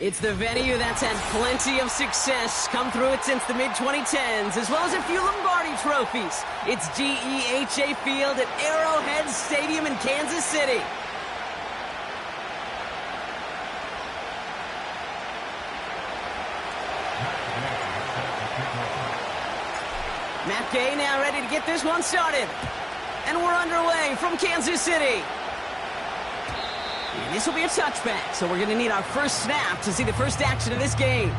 It's the venue that's had plenty of success, come through it since the mid-2010s, as well as a few Lombardi trophies. It's GEHA Field at Arrowhead Stadium in Kansas City. Matt Gay now ready to get this one started. And we're underway from Kansas City. And this will be a touchback, so we're going to need our first snap to see the first action of this game.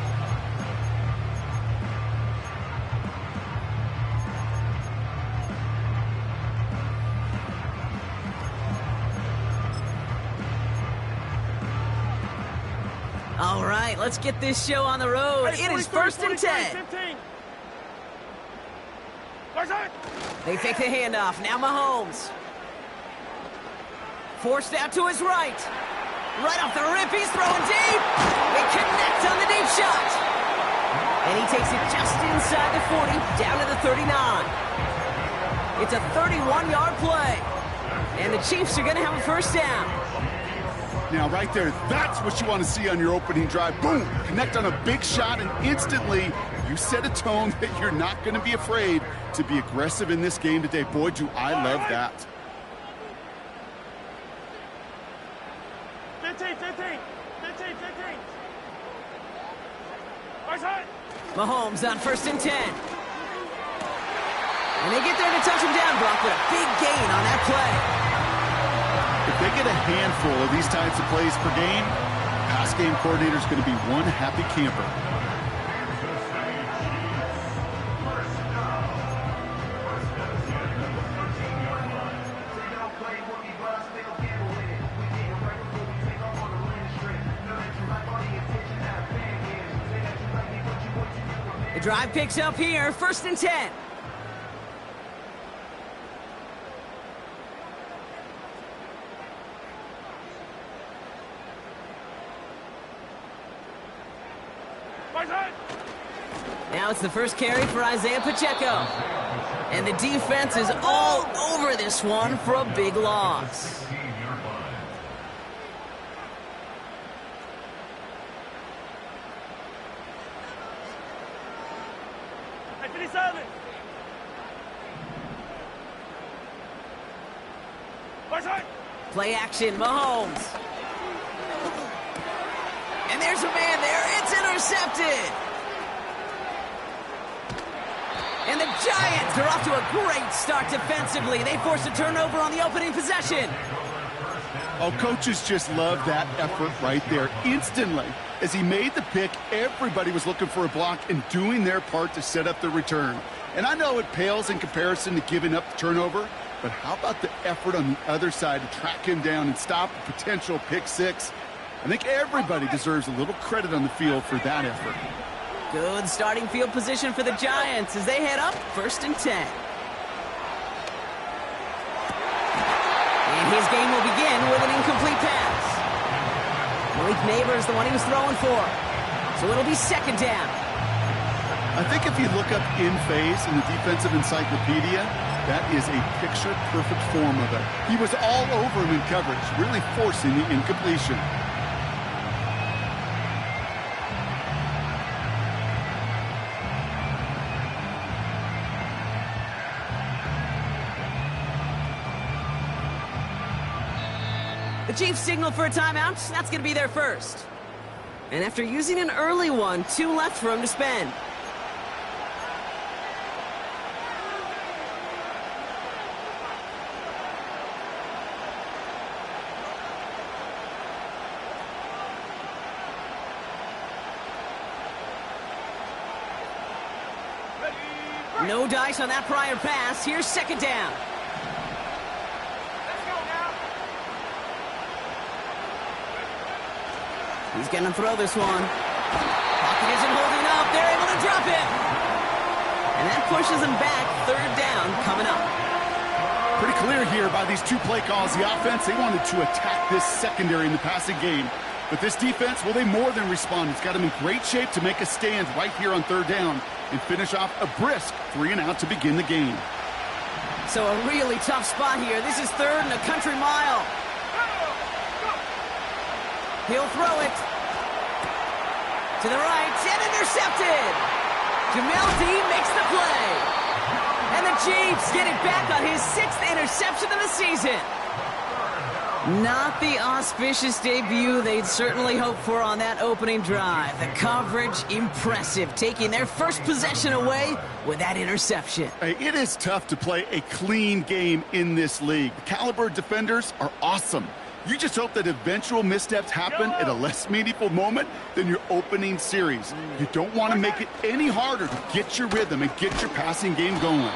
All right, let's get this show on the road. It is 1st and 10. They take the handoff. Now Mahomes. Forced out to his right. Right off the rip, he's throwing deep. They connect on the deep shot. And he takes it just inside the 40, down to the 39. It's a 31-yard play. And the Chiefs are going to have a first down. Now, right there, that's what you want to see on your opening drive. Boom! Connect on a big shot, and instantly you set a tone that you're not going to be afraid to be aggressive in this game today. Boy, do I love that. 15. Mahomes on 1st and 10. And they get there to touch him down, Brock, with a big gain on that play. If they get a handful of these types of plays per game, pass game coordinator is going to be one happy camper. The drive picks up here, 1st and 10. Now it's the first carry for Isaiah Pacheco. And the defense is all over this one for a big loss. Play action, Mahomes. And there's a man there. It's intercepted. And the Giants are off to a great start defensively. They forced a turnover on the opening possession. Oh, coaches just love that effort right there. Instantly, as he made the pick, everybody was looking for a block and doing their part to set up the return. And I know it pales in comparison to giving up the turnover, but how about the effort on the other side to track him down and stop a potential pick six? I think everybody deserves a little credit on the field for that effort. Good starting field position for the Giants as they head up 1st and 10. And his game will begin with an incomplete pass. Malik Neighbors, the one he was throwing for. So it'll be 2nd down. I think if you look up in phase in the defensive encyclopedia, that is a picture-perfect form of it. He was all over him in coverage, really forcing the incompletion. The Chiefs signal for a timeout. That's going to be their first. And after using an early one, 2 left for him to spend. No dice on that prior pass. Here's 2nd down. He's going to throw this one. Pocket isn't holding up. They're able to drop it. And that pushes him back. 3rd down coming up. Pretty clear here by these 2 play calls. The offense, they wanted to attack this secondary in the passing game. But this defense, well, they more than respond. It's got them in great shape to make a stand right here on 3rd down and finish off a brisk 3 and out to begin the game. So a really tough spot here. This is 3rd and a country mile. He'll throw it. To the right, and intercepted. Jamel Dean makes the play. And the Chiefs get it back on his 6th interception of the season. Not the auspicious debut they'd certainly hoped for on that opening drive. The coverage, impressive, taking their first possession away with that interception. Hey, it is tough to play a clean game in this league. The caliber defenders are awesome. You just hope that eventual missteps happen at a less meaningful moment than your opening series. You don't want to make it any harder to get your rhythm and get your passing game going.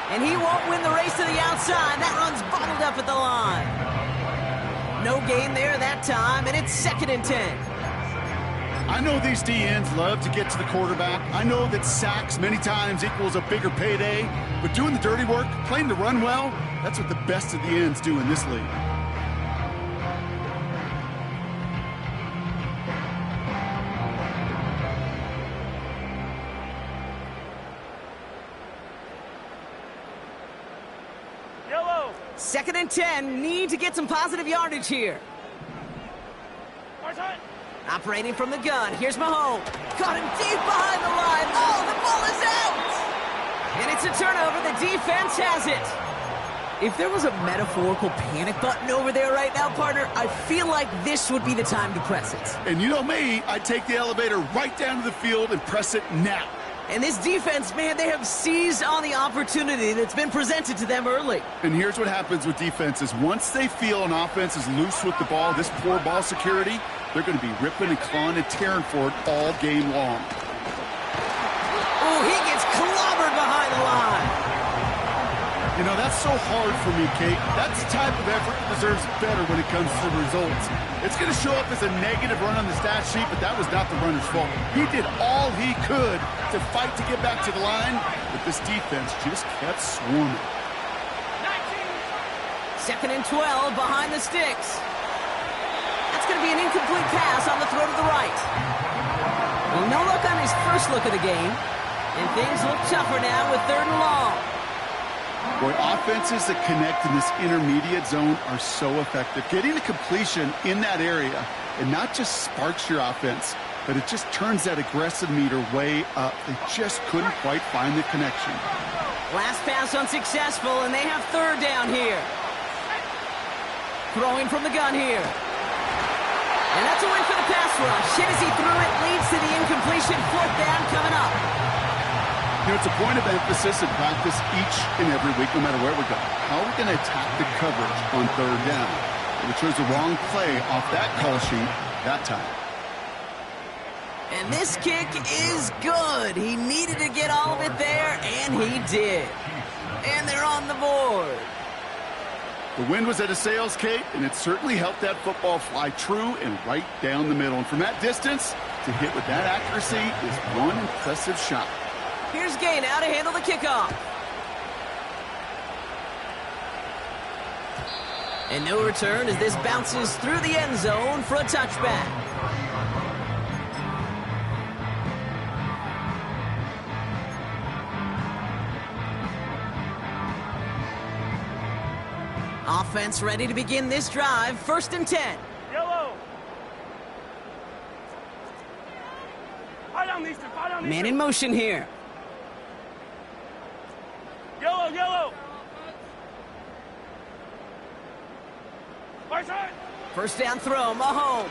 And he won't win the race to the outside. That run's bottled up at the line. No gain there that time, and it's 2nd and 10. I know these DNs love to get to the quarterback. I know that sacks many times equals a bigger payday, but doing the dirty work, playing the run well, that's what the best of the ends do in this league. Yellow. 2nd and 10, need to get some positive yardage here. Operating from the gun, here's Mahomes. Caught him deep behind the line. Oh, the ball is out! And it's a turnover. The defense has it. If there was a metaphorical panic button over there right now, partner, I feel like this would be the time to press it. And you know me, I'd take the elevator right down to the field and press it now. And this defense, man, they have seized on the opportunity that's been presented to them early. And here's what happens with defenses. Once they feel an offense is loose with the ball, this poor ball security, they're going to be ripping and clawing and tearing for it all game long. Oh, he gets clobbered behind the line. You know, that's so hard for me, Kate. That's the type of effort that deserves better when it comes to the results. It's going to show up as a negative run on the stat sheet, but that was not the runner's fault. He did all he could to fight to get back to the line, but this defense just kept swarming. 2nd and 12 behind the sticks. That's going to be an incomplete pass on the throw to the right. Well, no luck on his first look of the game, and things look tougher now with 3rd and long. Boy, offenses that connect in this intermediate zone are so effective. Getting the completion in that area, and not just sparks your offense, but it just turns that aggressive meter way up. They just couldn't quite find the connection. Last pass unsuccessful, and they have 3rd down here. Throwing from the gun here. And that's a win for the pass rush. Hit as he threw it, leads to the incompletion. 4th down coming up. You know, it's a point of emphasis in practice each and every week, no matter where we go. How are we going to attack the coverage on 3rd down? We chose the wrong play off that call sheet that time. And this kick is good. He needed to get all of it there, and he did. And they're on the board. The wind was at a sails, Kate, and it certainly helped that football fly true and right down the middle. And from that distance, to hit with that accuracy is one impressive shot. Here's Gay now to handle the kickoff. And no return as this bounces through the end zone for a touchback. Offense ready to begin this drive. 1st and 10. Yellow. Man in motion here. Yellow, yellow. 1st down throw, Mahomes.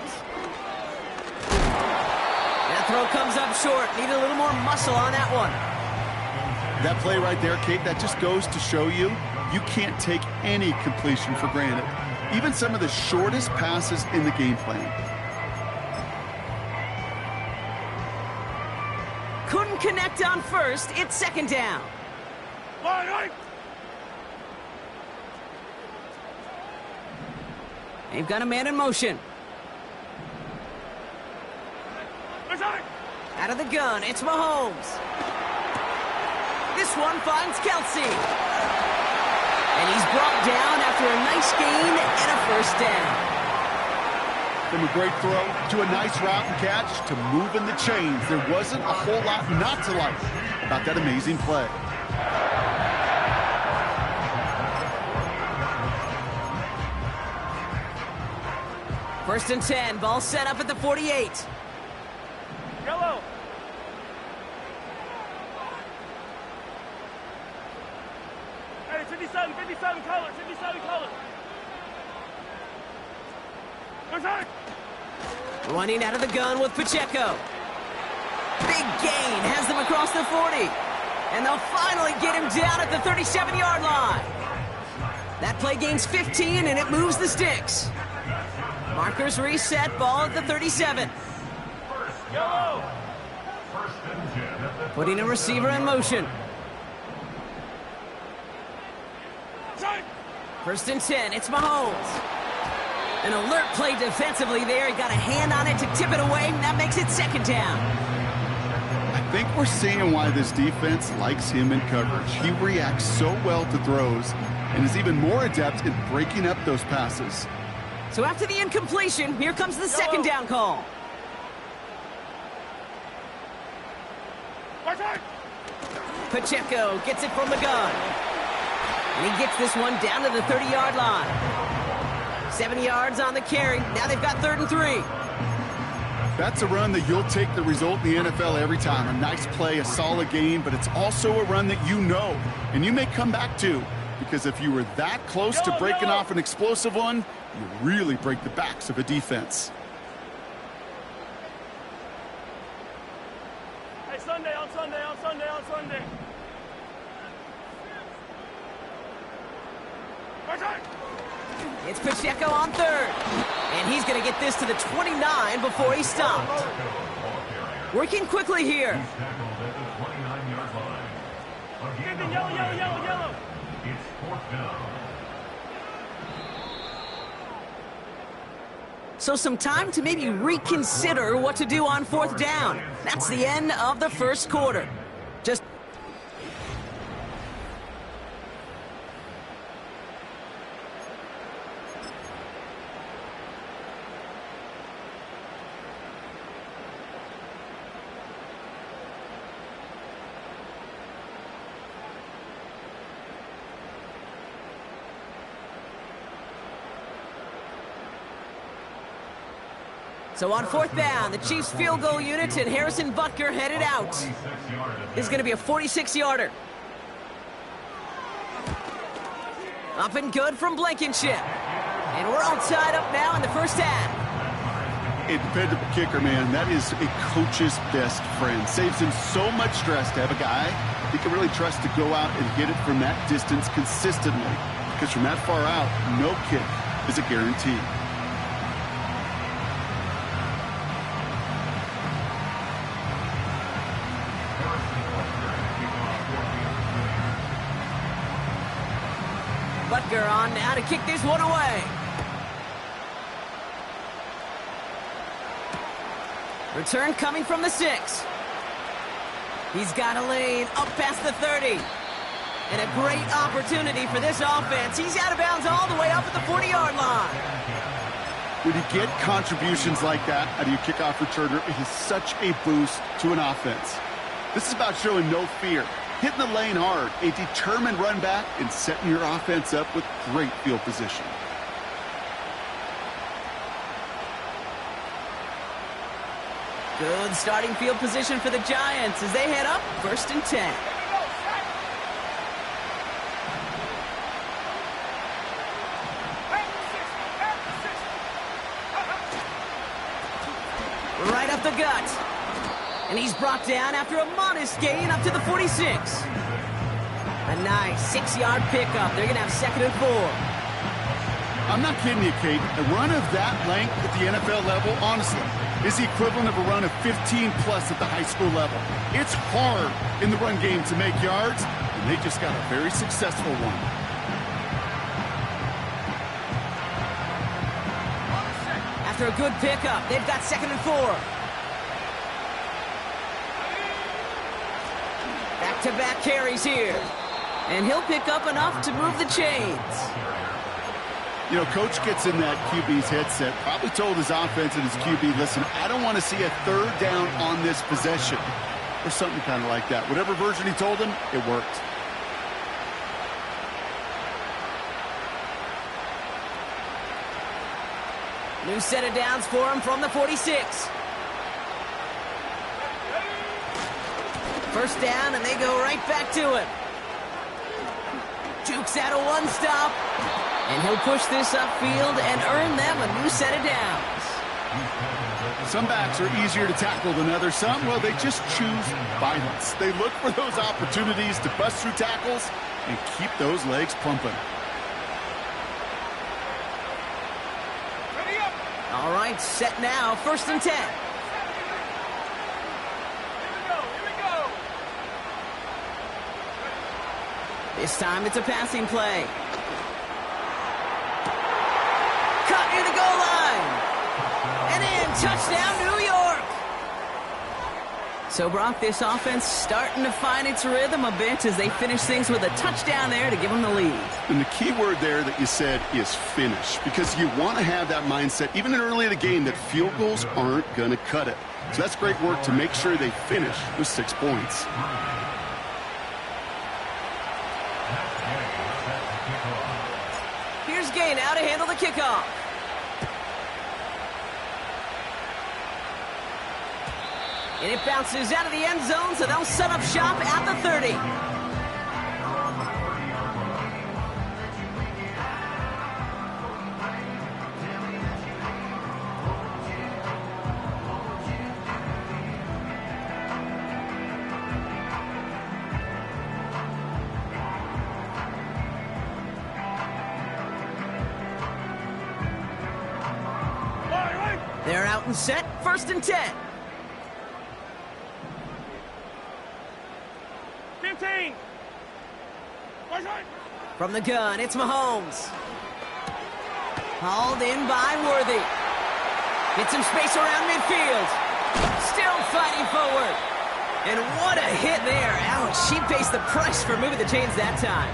That throw comes up short. Need a little more muscle on that one. That play right there, Kate, that just goes to show you can't take any completion for granted. Even some of the shortest passes in the game plan. Couldn't connect on 1st. It's 2nd down. They've got a man in motion. Out of the gun, it's Mahomes. This one finds Kelsey. And he's brought down after a nice gain and a 1st down. From a great throw to a nice route and catch to moving the chains, there wasn't a whole lot not to like about that amazing play. First and 10, ball set up at the 48. 57 colors, 57 colors. Attack! Running out of the gun with Pacheco. Big gain, has them across the 40. And they'll finally get him down at the 37-yard line. That play gains 15, and it moves the sticks. Markers reset, ball at the 37. Yellow! Putting a receiver in motion. Attack! 1st and 10, it's Mahomes. An alert play defensively there. He got a hand on it to tip it away, and that makes it 2nd down. I think we're seeing why this defense likes him in coverage. He reacts so well to throws and is even more adept in breaking up those passes. So after the incompletion, here comes the 2nd down call. Attack! Pacheco gets it from the gun. And he gets this one down to the 30-yard line. 7 yards on the carry. Now they've got 3rd and 3. That's a run that you'll take the result in the NFL every time. A nice play, a solid game, but it's also a run that you know, and you may come back to, because if you were that close to breaking off an explosive one, you really break the backs of a defense. Hey, Sunday, on Sunday, on Sunday, on Sunday. Attack! It's Pacheco on 3rd. And he's going to get this to the 29 before he's stopped. Working quickly here. Yellow, yellow, yellow, yellow. So some time to maybe reconsider what to do on 4th down. That's the end of the 1st quarter. Just so on 4th down, the Chiefs field goal unit and Harrison Butker headed out. This is going to be a 46-yarder. Up and good from Blankenship. And we're all tied up now in the 1st half. A dependable kicker, man. That is a coach's best friend. Saves him so much stress to have a guy he can really trust to go out and hit it from that distance consistently. Because from that far out, no kick is a guarantee. Butker on now to kick this one away. Return coming from the 6. He's got a lane up past the 30. And a great opportunity for this offense. He's out of bounds all the way up at the 40-yard line. When you get contributions like that out of your kickoff returner, it is such a boost to an offense. This is about showing no fear, hitting the lane hard, a determined run back, and setting your offense up with great field position. Good starting field position for the Giants as they head up 1st and 10. Right up the gut. And he's brought down after a modest gain up to the 46. A nice 6-yard pickup. They're going to have 2nd and 4. I'm not kidding you, Kate. A run of that length at the NFL level, honestly, is the equivalent of a run of 15-plus at the high school level. It's hard in the run game to make yards, and they just got a very successful one. After a good pickup, they've got 2nd and 4. Back-to-back carries here. And he'll pick up enough to move the chains. You know, Coach gets in that QB's headset, probably told his offense and his QB, listen, I don't want to see a 3rd down on this possession. Or something kind of like that. Whatever version he told him, it worked. New set of downs for him from the 46. 1st down, and they go right back to it. Dukes out a one stop. And he'll push this upfield and earn them a new set of downs. Some backs are easier to tackle than others. Some, well, they just choose violence. They look for those opportunities to bust through tackles and keep those legs pumping. Ready up. All right, set now, 1st and 10. Here we go. This time it's a passing play. Cut near the goal line. And in, touchdown, New York. So, Brock, this offense starting to find its rhythm a bit as they finish things with a touchdown there to give them the lead. And the key word there that you said is finish, because you want to have that mindset, even early in the game, that field goals aren't going to cut it. So that's great work to make sure they finish with 6 points. Here's Gay now to handle the kickoff. And it bounces out of the end zone, so they'll set up shop at the 30. They're out and set, 1st and 10. 15. From the gun, it's Mahomes. Hauled in by Worthy. Get some space around midfield. Still fighting forward. And what a hit there. Ouch, she pays the price for moving the chains that time.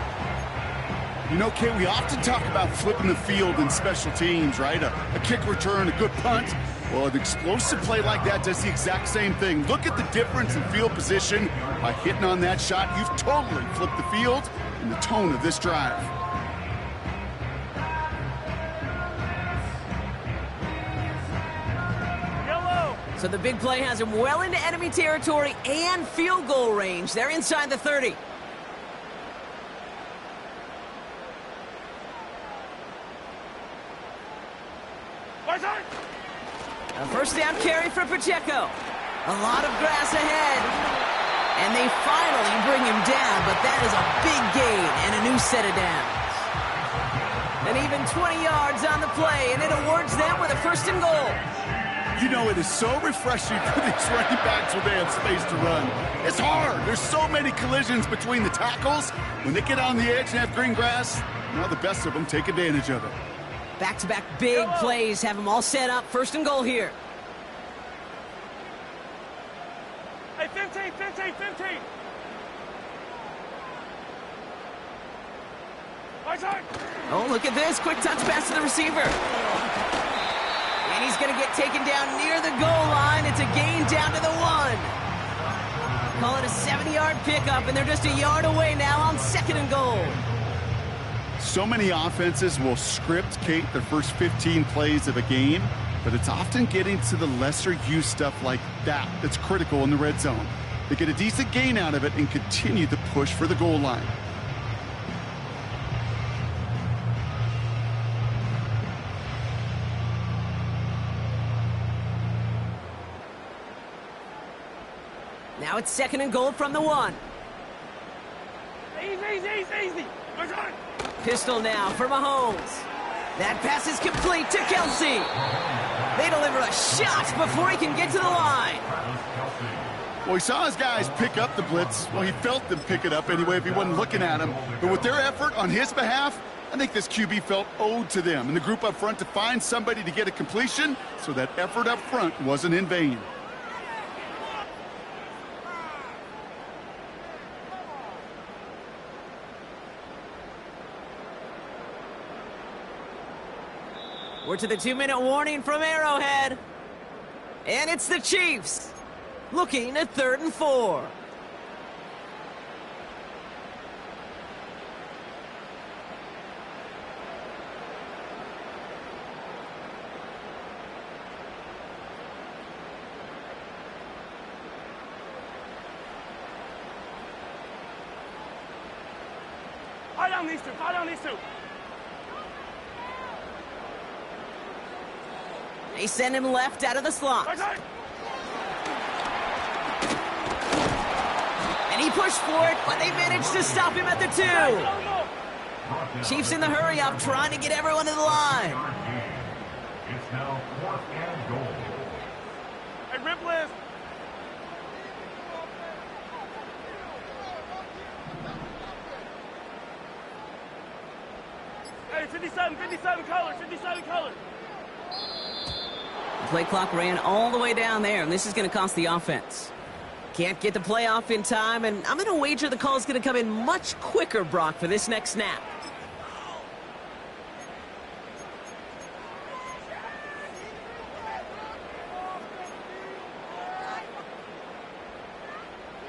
You know, Kay, we often talk about flipping the field in special teams, right? A kick return, a good punt. Well, an explosive play like that does the exact same thing. Look at the difference in field position. By hitting on that shot, you've totally flipped the field and the tone of this drive. Yellow. So the big play has him well into enemy territory and field goal range. They're inside the 30. A 1st down carry for Pacheco. A lot of grass ahead. And they finally bring him down, but that is a big gain and a new set of downs. And even 20 yards on the play, and it awards them with a 1st and goal. You know, it is so refreshing for these running backs when they have space to run. It's hard. There's so many collisions between the tackles. When they get on the edge and have green grass, now the best of them take advantage of it. Back-to-back big plays have them all set up. 1st and goal here. Hey, 15. Oh, look at this. Quick touch pass to the receiver. And he's going to get taken down near the goal line. It's a gain down to the 1. Call it a 70-yard pickup, and they're just a yard away now on 2nd and goal. So many offenses will script, Kate, their first 15 plays of a game, but it's often getting to the lesser used stuff like that that's critical in the red zone. They get a decent gain out of it and continue to push for the goal line. Now it's 2nd and goal from the 1. Easy. Pistol now for Mahomes. That pass is complete to Kelsey. They deliver a shot before he can get to the line. Well, he saw his guys pick up the blitz. Well, he felt them pick it up anyway if he wasn't looking at him. But with their effort on his behalf, I think this QB felt owed to them and the group up front to find somebody to get a completion, so that effort up front wasn't in vain. We're to the 2-minute warning from Arrowhead. And it's the Chiefs looking at 3rd and 4. Fire down these two. Fire down these two. They send him left out of the slot. Right. And he pushed for it, but they managed to stop him at the 2. Chiefs in the hurry-up, trying to get everyone to the line. It's now 4th and goal. Hey, rip list. Hey, 57 colors, 57 colors. The play clock ran all the way down there, and this is going to cost the offense. Can't get the play off in time, and I'm going to wager the call is going to come in much quicker, Brock, for this next snap.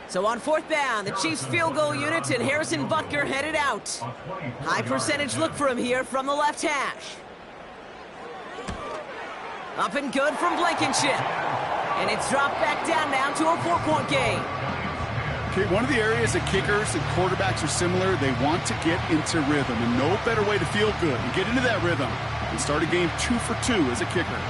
So on 4th down, the Chiefs field goal unit and Harrison Butker headed out. High percentage look for him here from the left hash. Up and good from Blankenship. And it's dropped back down now to a 4-point game. Okay, one of the areas that kickers and quarterbacks are similar, they want to get into rhythm. And no better way to feel good and get into that rhythm than start a game 2 for 2 as a kicker.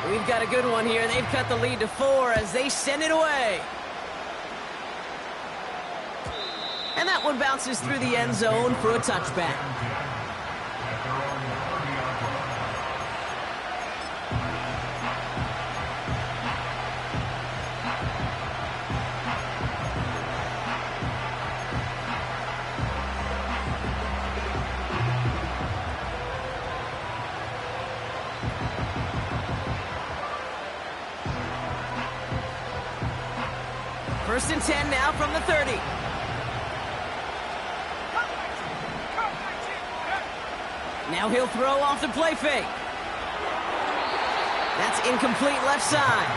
We've got a good one here. They've cut the lead to 4 as they send it away. And that one bounces through the end zone for a touchback. First and 10 now from the 30. Now he'll throw off the play fake. That's incomplete left side.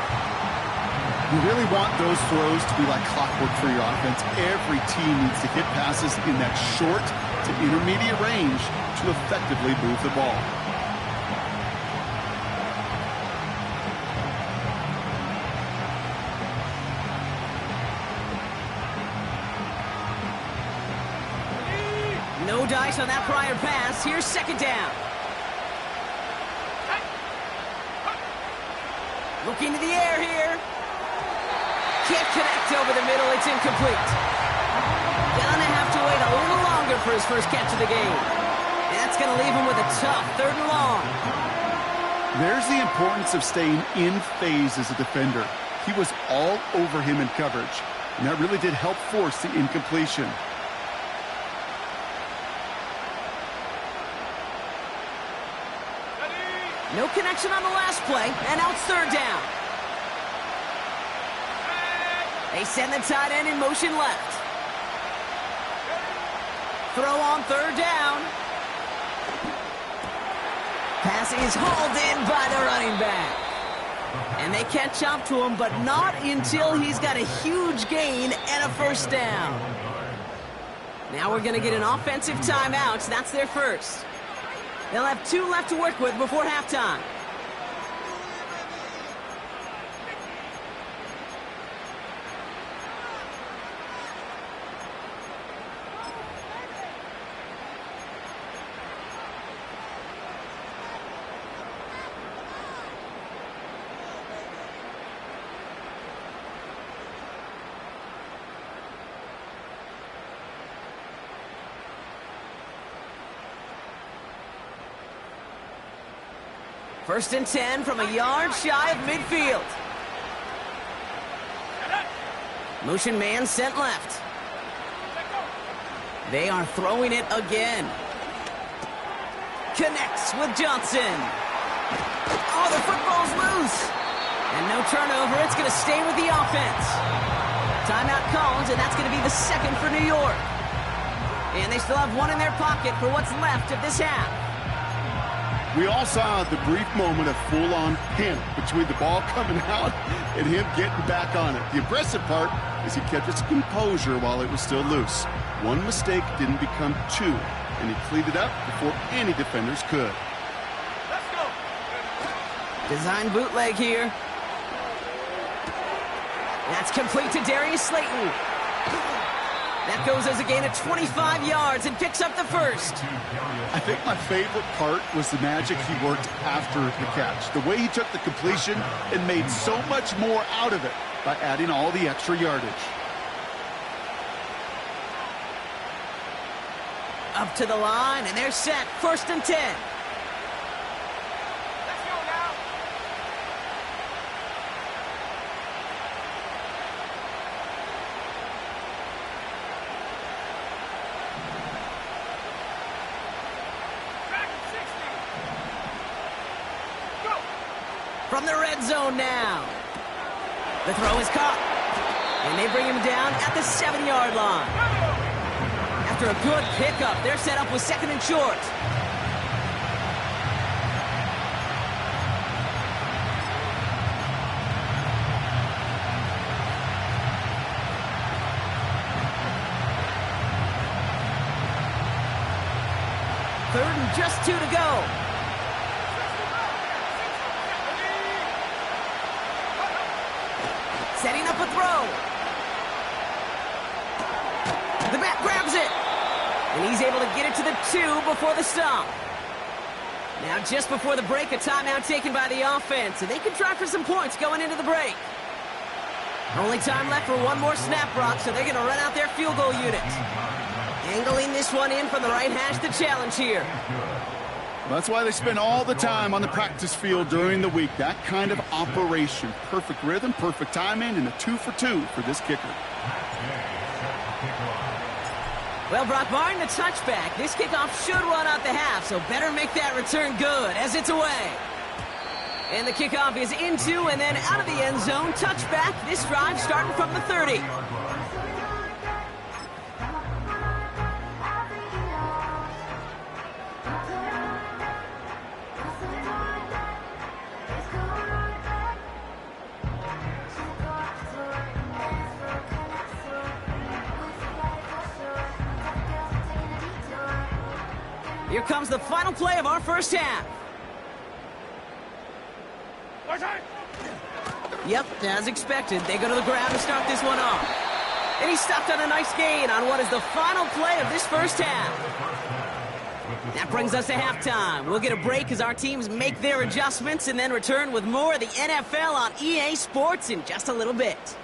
You really want those throws to be like clockwork for your offense. Every team needs to hit passes in that short to intermediate range to effectively move the ball. No dice on that prior pass. Here's 2nd down. Looking to the air here. Can't connect over the middle. It's incomplete. Gonna have to wait a little longer for his first catch of the game. And that's gonna leave him with a tough 3rd and long. There's the importance of staying in phase as a defender. He was all over him in coverage, and that really did help force the incompletion. No connection on the last play, and now it's 3rd down. They send the tight end in motion left. Throw on 3rd down. Pass is hauled in by the running back. And they catch up to him, but not until he's got a huge gain and a 1st down. Now we're going to get an offensive timeout. That's their first. They'll have 2 left to work with before halftime. First and 10 from a yard shy of midfield. Motion man sent left. They are throwing it again. Connects with Johnson. Oh, the football's loose. And no turnover. It's going to stay with the offense. Timeout called, and that's going to be the 2nd for New York. And they still have 1 in their pocket for what's left of this half. We all saw the brief moment of full-on panic between the ball coming out and him getting back on it. The impressive part is he kept his composure while it was still loose. One mistake didn't become 2, and he cleaned it up before any defenders could. Let's go. Design bootleg here. That's complete to Darius Slayton. That goes as a gain of 25 yards and picks up the first. I think my favorite part was the magic he worked after the catch. The way he took the completion and made so much more out of it by adding all the extra yardage. Up to the line, and they're set. 1st and 10. Let's go now. Back at 60. Go. From the red zone now. The throw is caught. And they bring him down at the 7-yard line. After a good pickup, they're set up with 2nd and short. Third and just 2 to go. Setting up a throw. The back grabs it. And he's able to get it to the 2 before the stop. Now just before the break, a timeout taken by the offense. And they can try for some points going into the break. Only time left for one more snap, Brock, so they're going to run out their field goal unit. Angling this one in from the right hash, the challenge here. That's why they spend all the time on the practice field during the week. That kind of operation. Perfect rhythm, perfect timing, and a 2 for 2 for this kicker. Well, Brock, barring the touchback, this kickoff should run out the half, so better make that return good as it's away. And the kickoff is into and then out of the end zone. Touchback, this drive starting from the 30. Here comes the final play of our first half. Yep, as expected, they go to the ground to start this one off. And he stopped on a nice gain on what is the final play of this first half. That brings us to halftime. We'll get a break as our teams make their adjustments and then return with more of the NFL on EA Sports in just a little bit.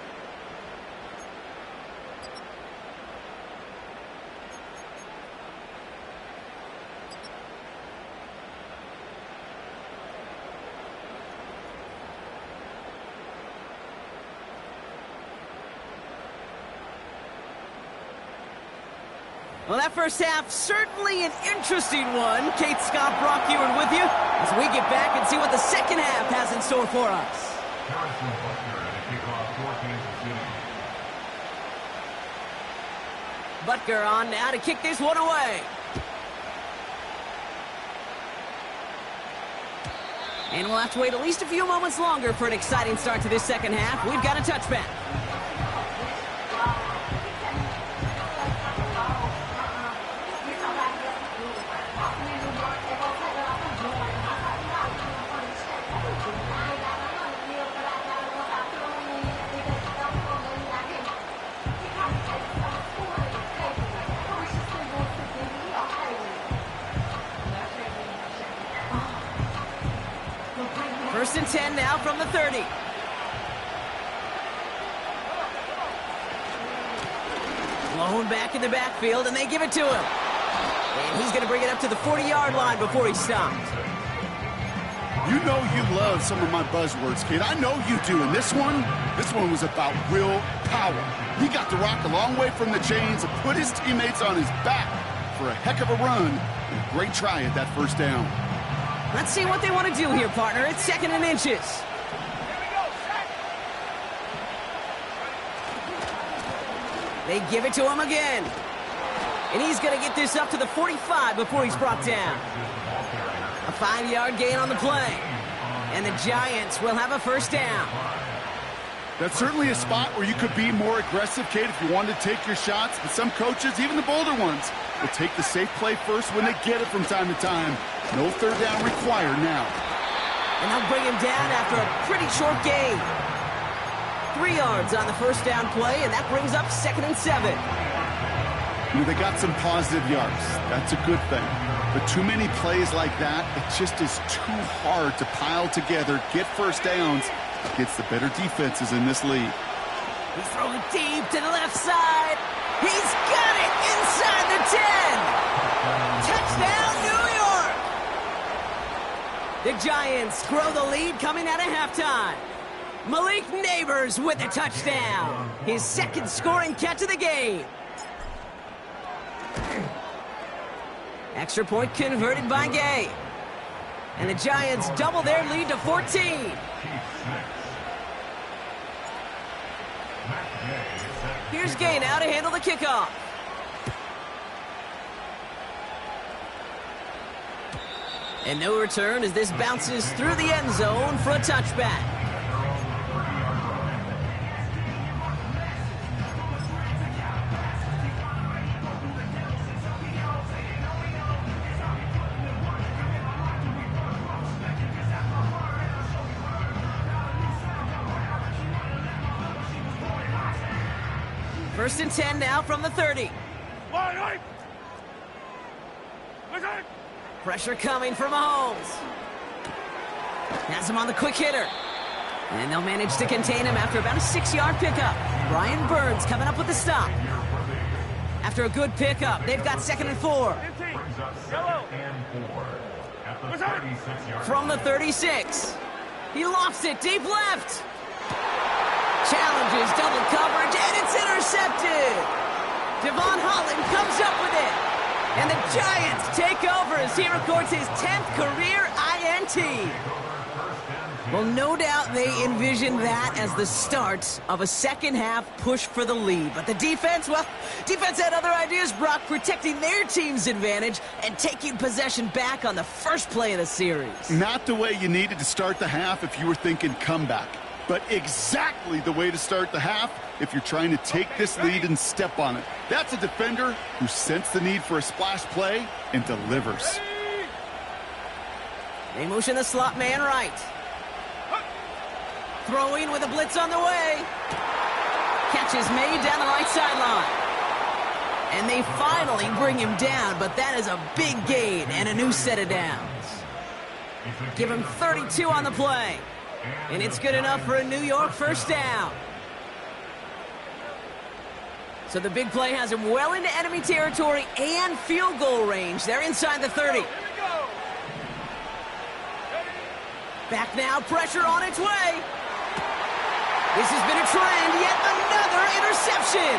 Well, that first half, certainly an interesting one. Kate Scott, Brock Ewan with you as we get back and see what the second half has in store for us. Harrison Butker at a kickoff for Kansas City. Butker on now to kick this one away. And we'll have to wait at least a few moments longer for an exciting start to this second half. We've got a touchback. First and 10 now from the 30. Blown back in the backfield, and they give it to him. And he's going to bring it up to the 40-yard line before he stopped. You know you love some of my buzzwords, kid. I know you do. And this one was about real power. He got the rock a long way from the chains and put his teammates on his back for a heck of a run. And a great try at that first down. Let's see what they want to do here, partner. It's 2nd and inches. They give it to him again. And he's going to get this up to the 45 before he's brought down. A 5-yard gain on the play. And the Giants will have a first down. That's certainly a spot where you could be more aggressive, Kate, if you wanted to take your shots. But some coaches, even the bolder ones, will take the safe play first when they get it from time to time. No third down required now. And they'll bring him down after a pretty short gain. 3 yards on the first down play, and that brings up 2nd and 7. You know, they got some positive yards. That's a good thing. But too many plays like that, it just is too hard to pile together, get first downs against the better defenses in this league. He's throwing deep to the left side. He's got it inside the 10. Touchdown, New York! The Giants grow the lead coming out of halftime. Malik Neighbors with a touchdown. His 2nd scoring catch of the game. Extra point converted by Gay. And the Giants double their lead to 14. Here's Gay now to handle the kickoff. And no return as this bounces through the end zone for a touchback. First and 10 now from the 30. Pressure coming from Mahomes. Has him on the quick hitter. And they'll manage to contain him after about a 6-yard pickup. Brian Burns coming up with the stop. After a good pickup, they've got 2nd and 4. From the 36. He lofts it deep left. Challenges double coverage, and it's intercepted. Devon Holland comes up with it. And the Giants take over as he records his 10th career INT. Well, no doubt they envisioned that as the start of a second-half push for the lead. But the defense, well, defense had other ideas, Brock, protecting their team's advantage and taking possession back on the first play of the series. Not the way you needed to start the half if you were thinking comeback, but exactly the way to start the half if you're trying to take this lead and step on it. That's a defender who sensed the need for a splash play and delivers. They motion the slot man right. Throwing with a blitz on the way. Catch is made down the right sideline. And they finally bring him down, but that is a big gain and a new set of downs. Give him 32 on the play. And it's good enough for a New York first down. So the big play has him well into enemy territory and field goal range. They're inside the 30. Back now, pressure on its way. This has been a trend, yet another interception.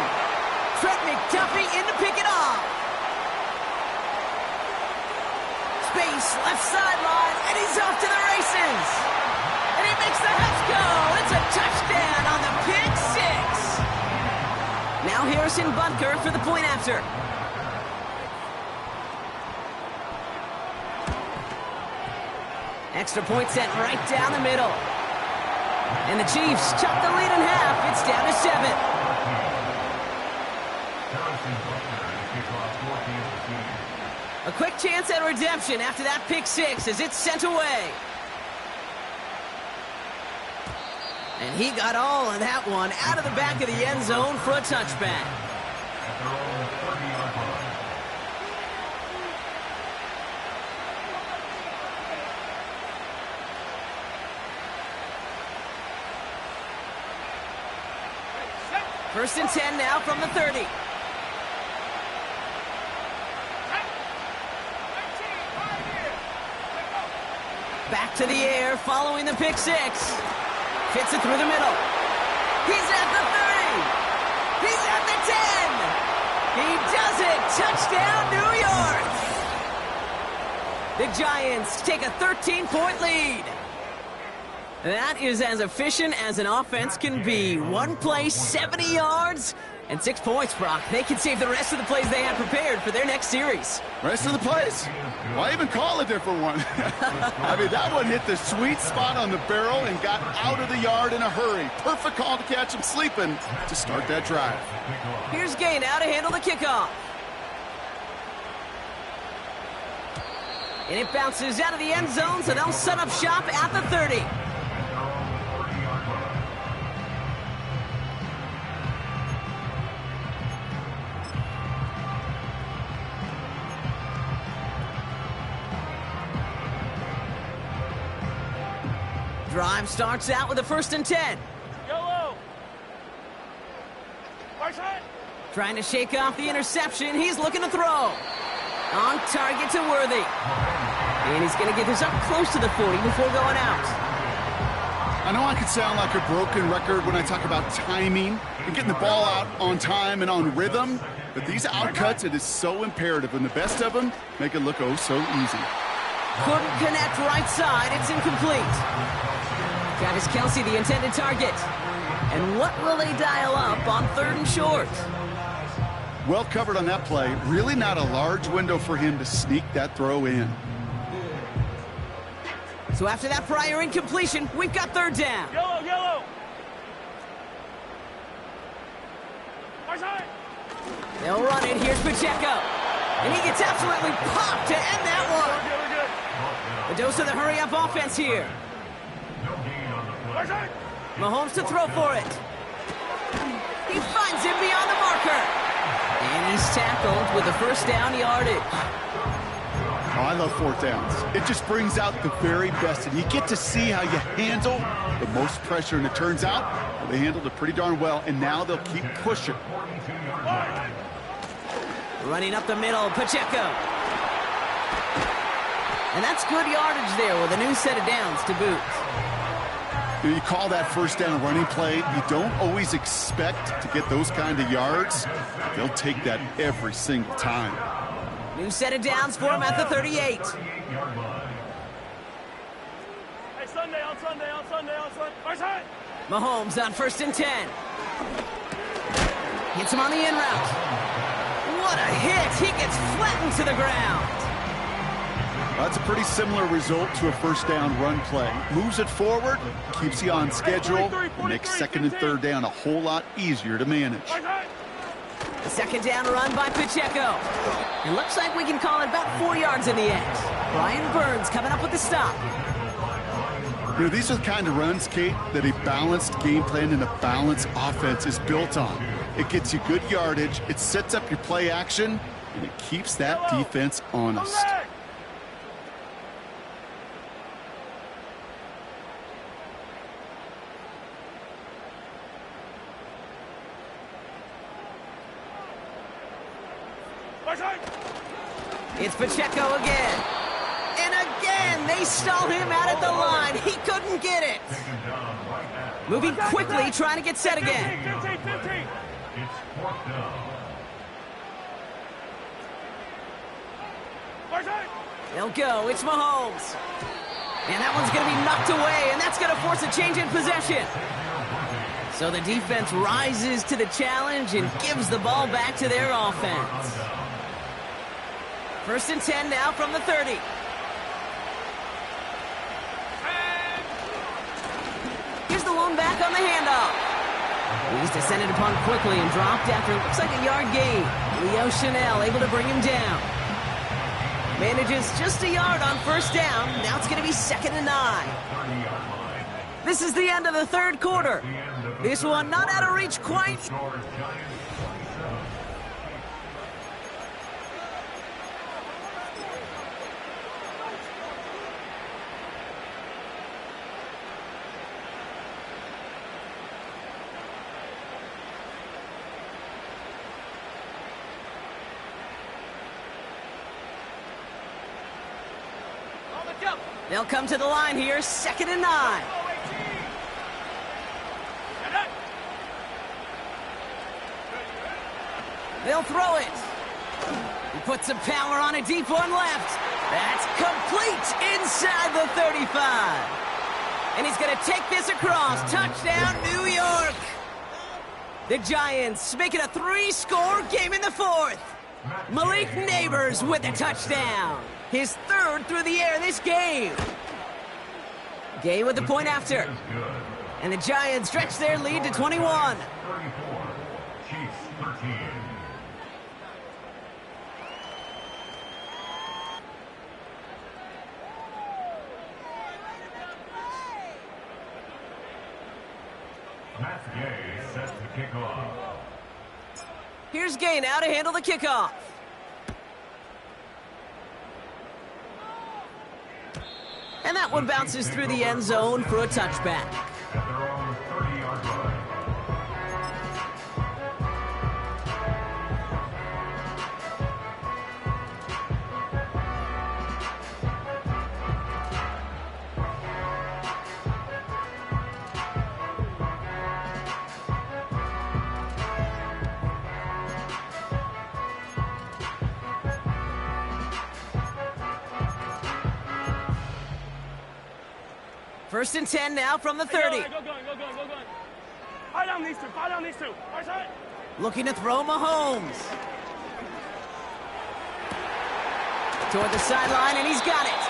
Trent McDuffie in to pick it off. Space, left sideline, and he's off to the races. And he makes the Huts go. It's a touchdown on the pick six. Now Harrison Butker for the point after. Extra point sent right down the middle. And the Chiefs chop the lead in half. It's down to 7. A quick chance at redemption after that pick six as it's sent away. And he got all of that one out of the back of the end zone for a touchback. First and 10 now from the 30. Back to the air following the pick six. Fits it through the middle. He's at the 30. He's at the 10. He does it. Touchdown, New York. The Giants take a 13-point lead. That is as efficient as an offense can be. One play, 70 yards, And 6 points, Brock. They can save the rest of the plays they had prepared for their next series. Rest of the plays? Why even call a different one? I mean, that one hit the sweet spot on the barrel and got out of the yard in a hurry. Perfect call to catch him sleeping to start that drive. Here's Gay now to handle the kickoff. And it bounces out of the end zone, so they'll set up shop at the 30. Drive starts out with a 1st and 10. Yellow. Right side. Trying to shake off the interception. He's looking to throw. On target to Worthy. And he's going to get this up close to the 40 before going out. I know I could sound like a broken record when I talk about timing and getting the ball out on time and on rhythm, but these outcuts, it is so imperative, and the best of them make it look oh so easy. Couldn't connect right side. It's incomplete. Travis Kelce, the intended target. And what will they dial up on 3rd and short? Well covered on that play. Really not a large window for him to sneak that throw in. So after that prior incompletion, we've got 3rd down. Yellow, yellow. Right side. They'll run it. Here's Pacheco. And he gets absolutely popped to end that one. We're good. A dose of the hurry-up offense here. Right side. Mahomes to throw for it. He finds him beyond the marker. And he's tackled with a 1st down yardage. Oh, I love 4th downs. It just brings out the very best, and you get to see how you handle the most pressure, and it turns out they handled it pretty darn well, and now they'll keep pushing. Running up the middle, Pacheco. And that's good yardage there with a new set of downs to boot. You call that 1st down running play. You don't always expect to get those kind of yards. They'll take that every single time. New set of downs for him at the 38. Hey, Sunday, on Sunday. Right side. Mahomes on 1st and 10. Hits him on the in route. What a hit! He gets flattened to the ground. That's a pretty similar result to a 1st down run play. Moves it forward, keeps you on schedule, and makes 2nd and 3rd down a whole lot easier to manage. The 2nd down run by Pacheco. It looks like we can call it about 4 yards in the end. Brian Burns coming up with the stop. You know, these are the kind of runs, Kate, that a balanced game plan and a balanced offense is built on. It gets you good yardage, it sets up your play action, and it keeps that defense honest. It's Pacheco again. And again, they stall him out at the line. He couldn't get it. Moving quickly, trying to get set again. 15. It's 4th down. Right side. They'll go. It's Mahomes. And that one's going to be knocked away, and that's going to force a change in possession. So the defense rises to the challenge and gives the ball back to their offense. 1st and 10 now from the 30. Here's the one back on the handoff. He's descended upon quickly and dropped after it looks like a yard gain. Leo Chanel able to bring him down. Manages just a yard on 1st down. Now it's going to be 2nd and 9. This is the end of the 3rd quarter. This one not out of reach quite. They'll come to the line here, 2nd and 9. They'll throw it. He puts some power on it, deep one left. That's complete inside the 35. And he's going to take this across. Touchdown, New York. The Giants make it a 3-score game in the fourth. Malik Neighbors with a touchdown. His third through the air this game. Game with the point after. And the Giants stretch their lead to 21. 34. Chiefs 13. Matt Gay set to kick off. Here's Gay now to handle the kickoff. And that one bounces through the end zone for a touchback. At their own 30-yard line. First and 10 now from the 30. Go going. Fire down these two. Right side. Looking to throw Mahomes. Toward the sideline, and he's got it.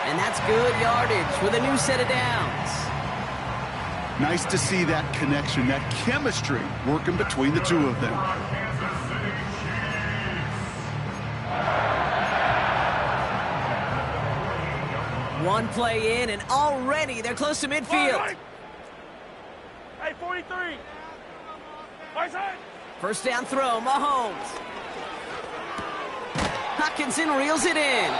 And that's good yardage with a new set of downs. Nice to see that connection, that chemistry working between the two of them. One play in, and already they're close to midfield. Right. Hey, 43. Right side. First down throw, Mahomes. Hockenson reels it in.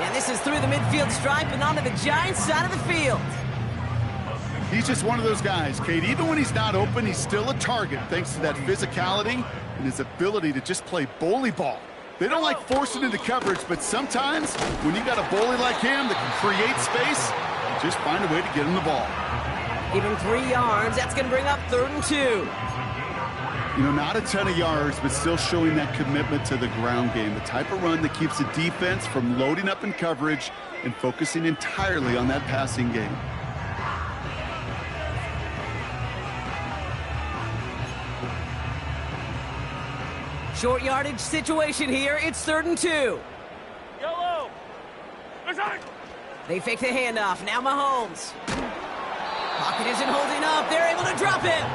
And this is through the midfield stripe and onto the Giants side of the field. He's just one of those guys, Kate. Even when he's not open, he's still a target thanks to that physicality and his ability to just play bully ball. They don't like forcing into coverage, but sometimes when you got a bully like him that can create space, just find a way to get him the ball. Give him 3 yards. That's going to bring up 3rd and 2. You know, not a ton of yards, but still showing that commitment to the ground game. The type of run that keeps the defense from loading up in coverage and focusing entirely on that passing game. Short yardage situation here. It's 3rd and 2. Yellow. Right side. They fake the handoff. Now Mahomes. Pocket isn't holding up. They're able to drop him.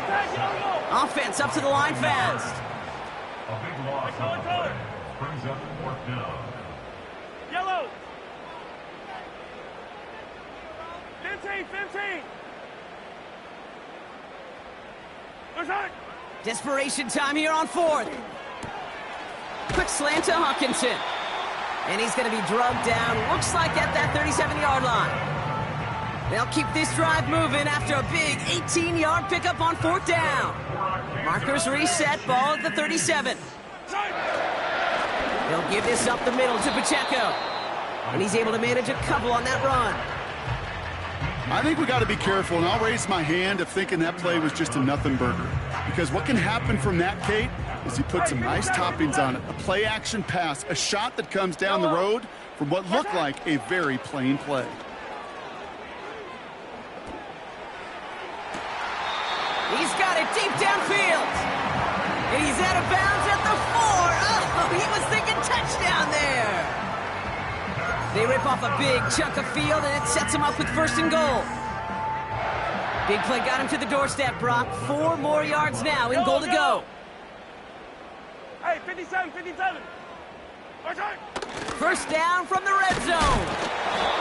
Hey, go. Offense up to the line fast. A big loss on the play. Brings up 4th down. Yellow. 15. Right side. Desperation time here on 4th. Quick slant to Hockenson. And he's going to be drugged down. Looks like at that 37-yard line. They'll keep this drive moving after a big 18-yard pickup on 4th down. Markers reset, ball at the 37. They'll give this up the middle to Pacheco. And he's able to manage a couple on that run. I think we got to be careful, and I'll raise my hand of thinking that play was just a nothing burger. Because what can happen from that, Kate, is he put some nice toppings on it. A play-action pass, a shot that comes down the road from what looked like a very plain play. He's got it deep downfield. And he's out of bounds at the 4. Oh, he was thinking touchdown there. They rip off a big chunk of field, and it sets him up with 1st and goal. Big play got him to the doorstep, Brock. 4 more yards now in goal to go. Hey, 57. Right side. First down from the red zone.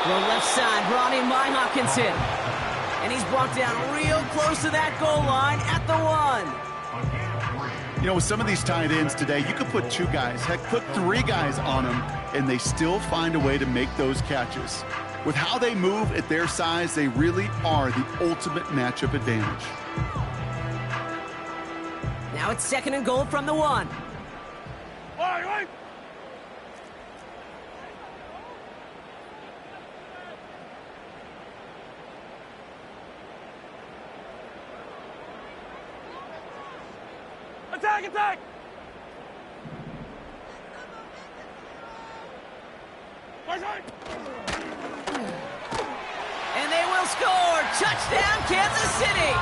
The left side brought in by Hockenson. And he's brought down real close to that goal line at the 1. You know, with some of these tight ends today, you could put 2 guys, heck, put 3 guys on them, and they still find a way to make those catches. With how they move at their size, they really are the ultimate matchup advantage. Now it's 2nd and goal from the 1. Right. Attack! Right side. And they will score. Touchdown, Kansas City.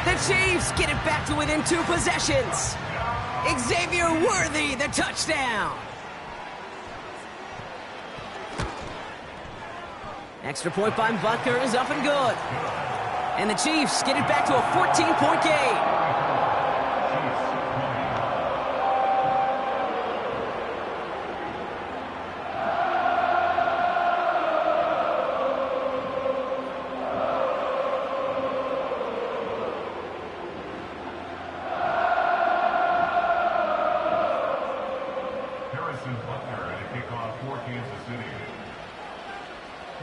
The The Chiefs get it back to within 2 possessions. Xavier Worthy, the touchdown. Extra point by Butker is up and good. And the Chiefs get it back to a 14-point game.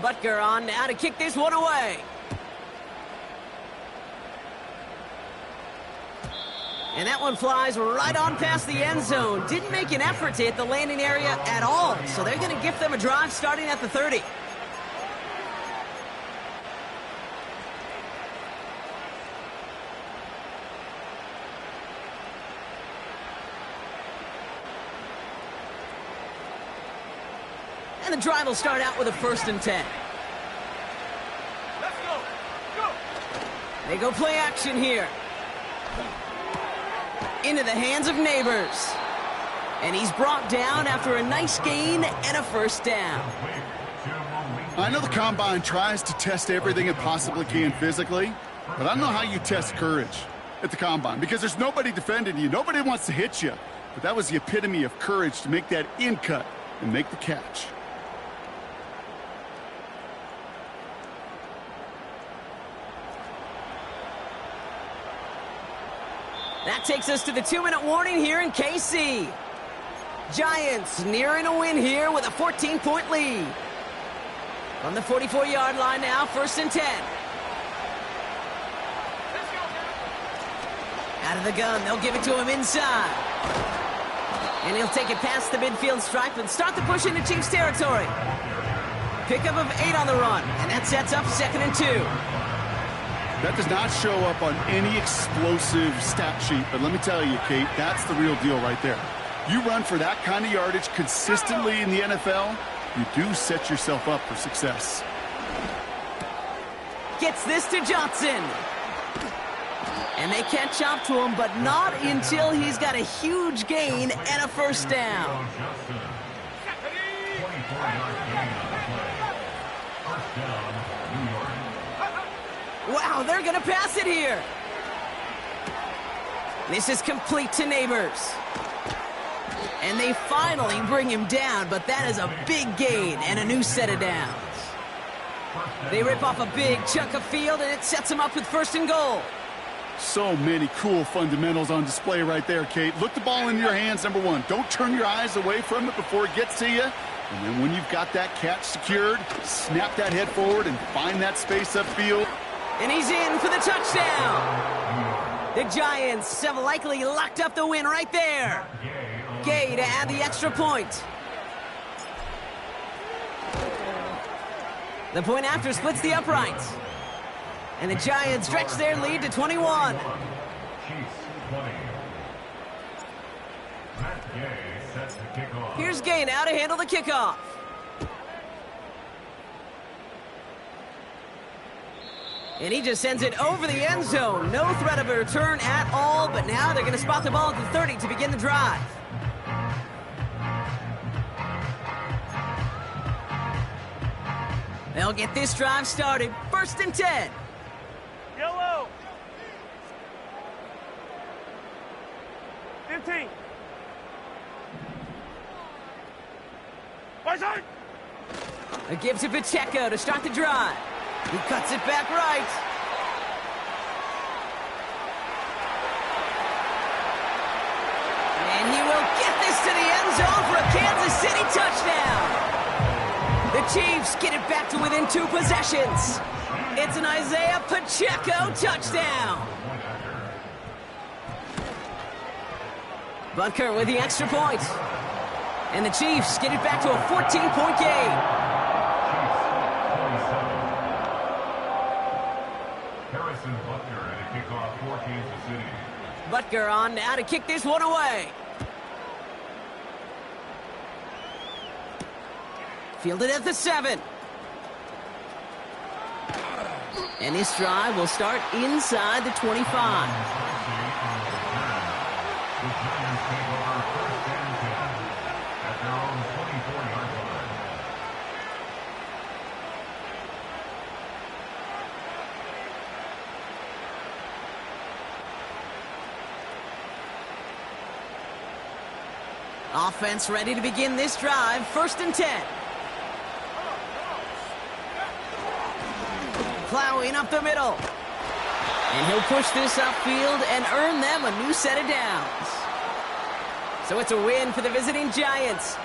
Butker on now to kick this one away. And that one flies right on past the end zone. Didn't make an effort to hit the landing area at all. So they're going to gift them a drive starting at the 30. And the drive will start out with a 1st and 10. Let's go. Go. They go play action here. Into the hands of Neighbors. And he's brought down after a nice gain and a 1st down. I know the Combine tries to test everything it possibly can physically, but I don't know how you test courage at the Combine because there's nobody defending you. Nobody wants to hit you. But that was the epitome of courage to make that in cut and make the catch. That takes us to the 2-minute warning here in KC. Giants nearing a win here with a 14-point lead. On the 44-yard line now, 1st and 10. Out of the gun, they'll give it to him inside. And he'll take it past the midfield stripe and start the push into Chiefs territory. Pickup of 8 on the run, and that sets up 2nd and 2. That does not show up on any explosive stat sheet, but let me tell you, Kate, that's the real deal right there. You run for that kind of yardage consistently in the NFL, you do set yourself up for success. Gets this to Johnson. And they catch up to him, but not until he's got a huge gain and a 1st down. Wow, they're going to pass it here. This is complete to Neighbors. And they finally bring him down, but that is a big gain and a new set of downs. They rip off a big chunk of field, and it sets them up with 1st and goal. So many cool fundamentals on display right there, Kate. Look the ball in your hands, number 1. Don't turn your eyes away from it before it gets to you. And then when you've got that catch secured, snap that head forward and find that space upfield. And he's in for the touchdown. The Giants have likely locked up the win right there. Gay to add the extra point. The point after splits the uprights. And the Giants stretch their lead to 21. Here's Gay now to handle the kickoff. And he just sends it over the end zone. No threat of a return at all, but now they're going to spot the ball at the 30 to begin the drive. They'll get this drive started. 1st and 10. Yellow. 15. Right side. A give to Pacheco to start the drive. He cuts it back right. And he will get this to the end zone for a Kansas City touchdown. The Chiefs get it back to within 2 possessions. It's an Isaiah Pacheco touchdown. Butker with the extra point. And the Chiefs get it back to a 14-point game. Butker on now to kick this one away. Fielded at the 7. And this drive will start inside the 25. The Giants take over first and 10 at their own 24-yard line. Offense ready to begin this drive. First and 10. Plowing up the middle. And he'll push this upfield and earn them a new set of downs. So it's a win for the visiting Giants.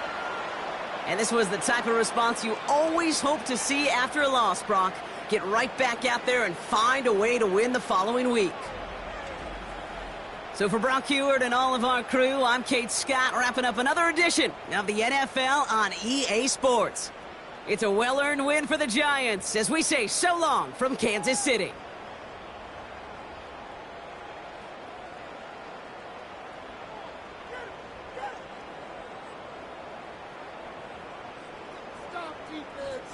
And this was the type of response you always hope to see after a loss, Brock. Get right back out there and find a way to win the following week. So for Brock Huard and all of our crew, I'm Kate Scott, wrapping up another edition of the NFL on EA Sports. It's a well-earned win for the Giants as we say so long from Kansas City. Stop defense.